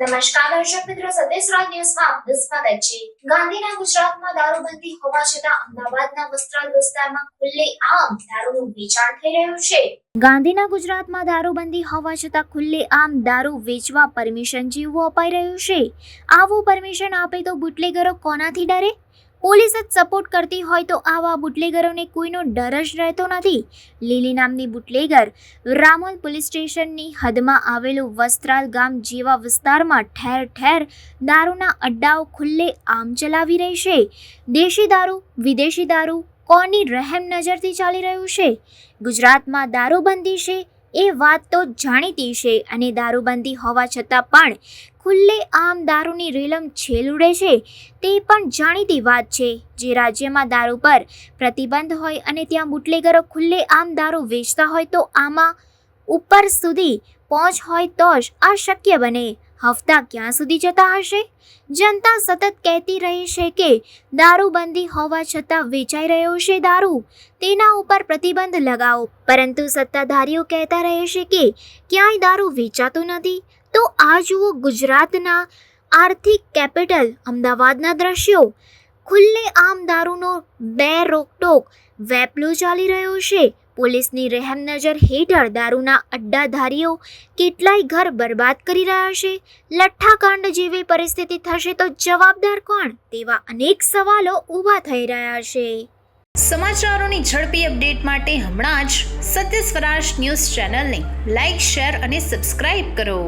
નમસ્કાર દર્શક મિત્રો, સદેશરાજ ન્યૂઝમાં આપનું સ્વાગત છે। ગાંધીના ગુજરાતમાં દારૂબંધી હોવા છતાં અમદાવાદના વસ્ત્રાલ વિસ્તારમાં ખુલ્લેઆમ દારૂનું વેચાણ થઈ રહ્યું છે। ગાંધીના ગુજરાતમાં દારૂબંધી હોવા છતાં ખુલ્લેઆમ દારૂ વેચવા પરમિશન જેવું અપાઈ રહ્યું છે। આવું પરમિશન આપે તો બુટલેગરો કોનાથી ડરે? પોલીસ જ સપોર્ટ કરતી હોય તો આવા બુટલેગરોને કોઈનો ડર જ રહેતો નથી। લીલી નામની બુટલેગર રામોલ પોલીસ સ્ટેશનની હદમાં આવેલું વસ્ત્રાલ ગામ જેવા વિસ્તારમાં ઠેર ઠેર દારૂના અડ્ડાઓ ખુલ્લે આમ ચલાવી રહી છે। દેશી દારૂ, વિદેશી દારૂ કોની રહેમ નજરથી ચાલી રહ્યું છે? ગુજરાતમાં દારૂબંધી છે એ વાત તો જાણીતી છે અને દારૂબંધી હોવા છતાં પણ ખુલ્લે આમ દારૂની રેલમ છેલ ઉડે છે તે પણ જાણીતી વાત છે। જે રાજ્યમાં દારૂ પર પ્રતિબંધ હોય અને ત્યાં બુટલેગરો ખુલ્લે આમ દારૂ વેચતા હોય તો આમાં ઉપર સુધી પહોંચ હોય તો જ આ શક્ય બને। હફતા ક્યાં સુધી જતા હશે? જનતા સતત કહેતી રહી છે કે દારૂબંધી હોવા છતાં વેચાઈ રહ્યો છે દારૂ, તેના ઉપર પ્રતિબંધ લગાવો, પરંતુ સત્તાધારીઓ કહેતા રહે છે કે ક્યાંય દારૂ વેચાતું નથી। તો આ જુઓ ગુજરાતના આર્થિક કેપિટલ અમદાવાદના દ્રશ્યો। ખુલ્લે આમ દારૂનો બે રોકટોક વેપલો ચાલી રહ્યો છે। પોલીસની રહેમ નજર હેઠળ દારૂના અડ્ડાધારીઓ કેટલાય ઘર બરબાદ કરી રહ્યા છે। લઠ્ઠાકાંડ જેવી પરિસ્થિતિ થશે તો જવાબદાર કોણ? તેવા અનેક સવાલો ઊભા થઈ રહ્યા છે। સમાચારોની ઝડપી અપડેટ માટે હમણાં જ સત્ય સ્વરાજ ન્યૂઝ ચેનલને લાઇક, શેર અને સબસ્ક્રાઇબ કરો।